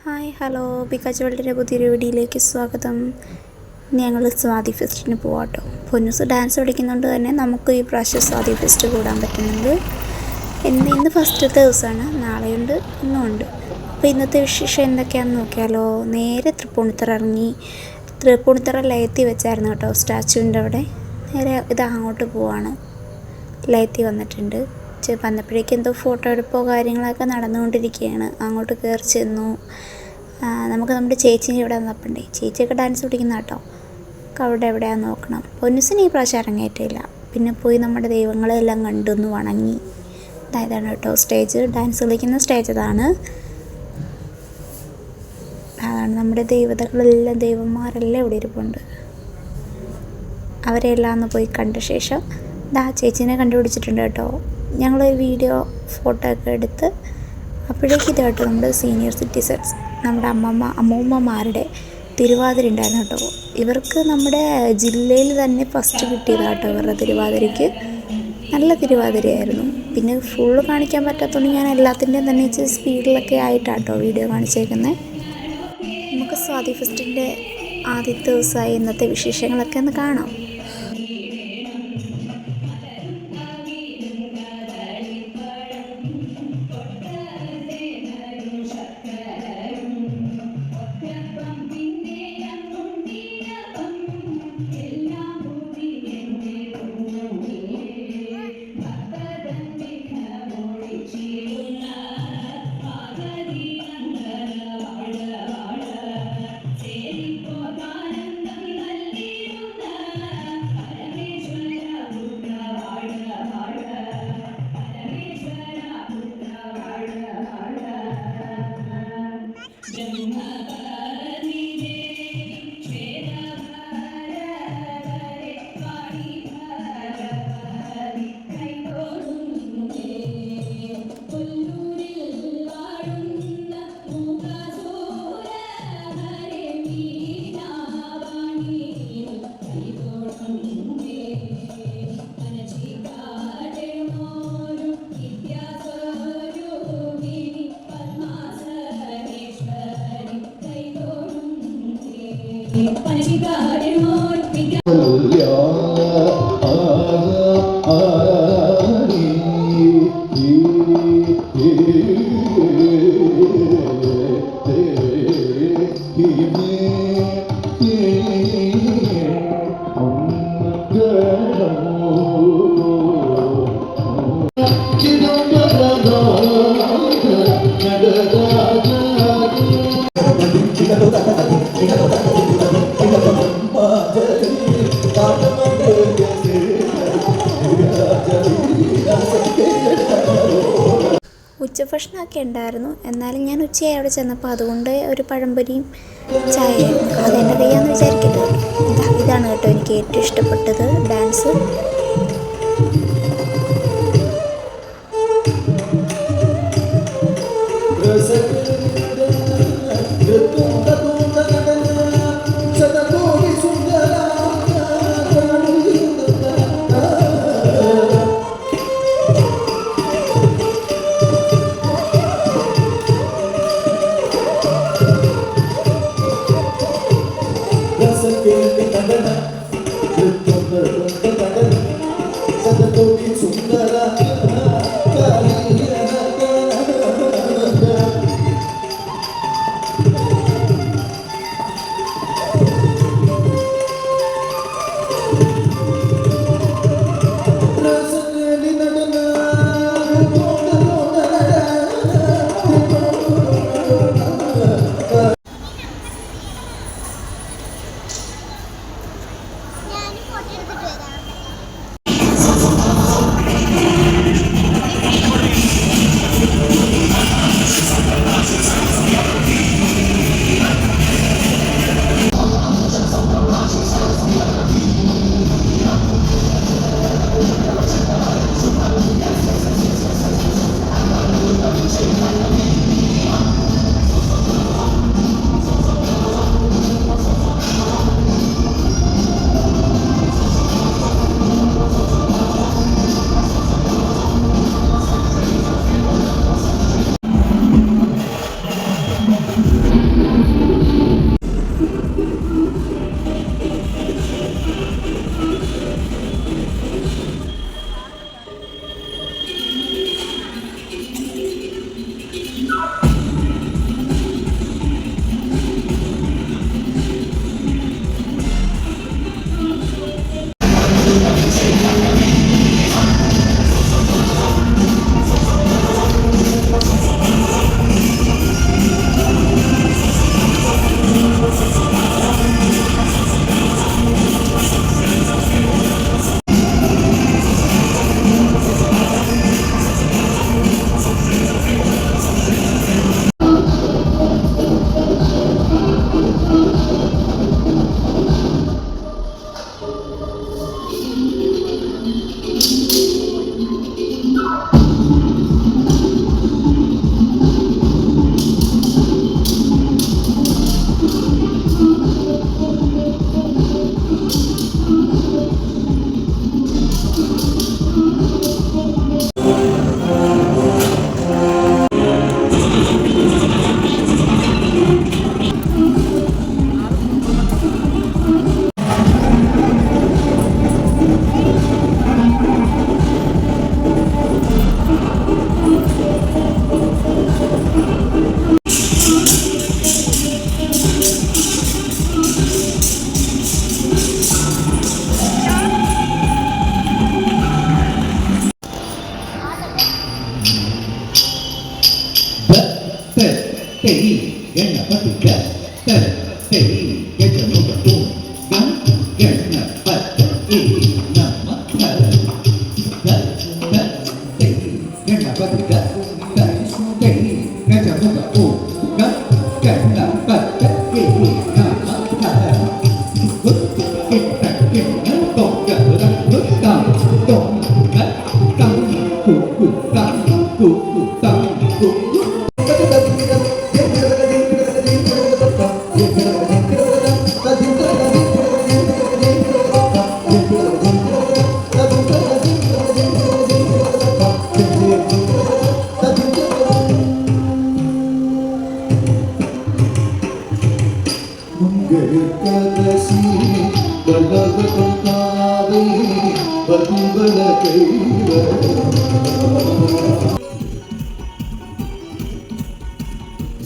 Hi hello ബിക്കാച്ച് വേൾഡിൻ്റെ പുതിയൊരു വീഡിയോയിലേക്ക് സ്വാഗതം. ഞങ്ങൾ സ്വാതി ഫെസ്റ്റിന് പോവാട്ടോ. പൊന്നൂസ് ഡാൻസ് കളിക്കുന്നുണ്ട് തന്നെ നമുക്ക് ഈ പ്രാവശ്യം സ്വാതി ഫെസ്റ്റ് കൂടാൻ പറ്റുന്നുണ്ട്. ഇന്ന് ഫസ്റ്റ് ദിവസമാണ്, നാളെയുണ്ട് ഇന്നുമുണ്ട്. അപ്പോൾ ഇന്നത്തെ വിശേഷം എന്തൊക്കെയാണെന്ന് നോക്കിയാലോ. നേരെ തൃപ്പൂണിത്തറ ഇറങ്ങി, തൃപ്പൂണിത്തറ ലയത്തി വെച്ചായിരുന്നു കേട്ടോ സ്റ്റാച്ചുവിൻ്റെ അവിടെ. നേരെ ഇത് അങ്ങോട്ട് പോവാണ്. ലയത്തി വന്നിട്ടുണ്ട്. വന്നപ്പോഴേക്കും എന്തോ ഫോട്ടോ എടുപ്പോ കാര്യങ്ങളൊക്കെ നടന്നുകൊണ്ടിരിക്കുകയാണ്. അങ്ങോട്ട് കയറി ചെന്നു. നമുക്ക് നമ്മുടെ ചേച്ചീൻ്റെ ഇവിടെ നിന്നപ്പോണ്ടേ, ചേച്ചിയൊക്കെ ഡാൻസ് പഠിക്കുന്ന കേട്ടോ. അവിടെ എവിടെയാണെന്ന് നോക്കണം. പൊന്നൂസിന് ഈ പ്രാവശ്യം ഇറങ്ങിയിട്ടില്ല. പിന്നെ പോയി നമ്മുടെ ദൈവങ്ങളെല്ലാം കണ്ടൊന്ന് വണങ്ങി. ഇതാണ് കേട്ടോ സ്റ്റേജ്, ഡാൻസ് കളിക്കുന്ന സ്റ്റേജ്. അതാണ് നമ്മുടെ ദൈവതകളെല്ലാം, ദൈവന്മാരെല്ലാം ഇവിടെ ഇരിപ്പുണ്ട്. അവരെല്ലാം ഒന്ന് പോയി കണ്ട ശേഷം ചേച്ചീനെ കണ്ടുപിടിച്ചിട്ടുണ്ട് കേട്ടോ. ഞങ്ങൾ വീഡിയോ ഫോട്ടോ ഒക്കെ എടുത്ത് അപ്പോഴേക്കും ഇത് കേട്ടോ നമ്മുടെ സീനിയർ സിറ്റിസൺസ്, നമ്മുടെ അമ്മൂമ്മമാരുടെ തിരുവാതിര ഉണ്ടായിരുന്നു കേട്ടോ. ഇവർക്ക് നമ്മുടെ ജില്ലയിൽ തന്നെ ഫസ്റ്റ് കിട്ടിയതാണ് കേട്ടോ ഇവരുടെ തിരുവാതിരയ്ക്ക്. നല്ല തിരുവാതിരയായിരുന്നു. പിന്നെ ഫുള്ള് കാണിക്കാൻ പറ്റാത്തതുകൊണ്ട് ഞാൻ എല്ലാത്തിൻ്റെയും തന്നെ ഇച്ചിരി സ്പീഡിലൊക്കെ ആയിട്ടാട്ടോ വീഡിയോ കാണിച്ചേക്കുന്നത്. നമുക്ക് സ്വാതി ഫെസ്റ്റിൻ്റെ ആദ്യത്തെ ദിവസമായി ഇന്നത്തെ വിശേഷങ്ങളൊക്കെ ഒന്ന് കാണാം. ഉച്ചഭക്ഷണമൊക്കെ ഉണ്ടായിരുന്നു. എന്നാലും ഞാൻ ഉച്ചയായി അവിടെ ചെന്നപ്പോൾ അതുകൊണ്ട് ഒരു പഴംപൊരിയും ചായയായിരുന്നു. അതെൻ്റെ കയ്യാന്ന് വിചാരിക്കരുത്. ഇതാണ് കേട്ടോ എനിക്ക് ഏറ്റവും ഇഷ്ടപ്പെട്ടത് ഡാൻസ്.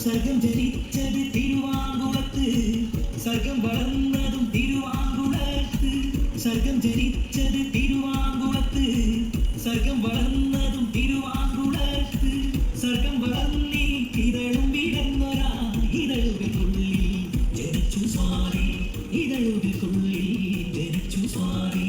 സർഗം ജനിച്ചത് തിരുവാങ്കുളത്ത്, സർഗം വളർന്നതും തിരുവാങ്കുളത്ത്. സർഗം ജനിച്ചത് തിരുവാങ്കുളത്ത്, സർഗം വളർന്നതും തിരുവാങ്കുളത്ത്. സർഗം വളർന്നി ഇതളും വിടന്നൊരാ ഇതളുകൾക്കുള്ളിൽ ജനിച്ചു സ്വാതി, ഇതളുകൾക്കുള്ളിൽ ജനിച്ചു സ്വാതി.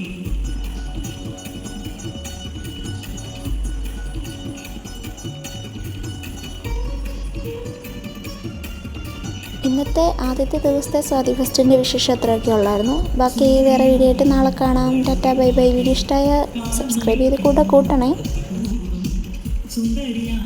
ഇന്നത്തെ ആദ്യത്തെ ദിവസത്തെ സ്വാതി ഫെസ്റ്റിൻ്റെ വിശേഷം അത്രയൊക്കെ ഉള്ളായിരുന്നു. ബാക്കി വേറെ വീഡിയോ ആയിട്ട് നാളെ കാണാം. Tata bye bye. വീഡിയോ ഇഷ്ടമായ സബ്സ്ക്രൈബ് ചെയ്ത് കൂട്ടണേ. സുന്ദരിയാ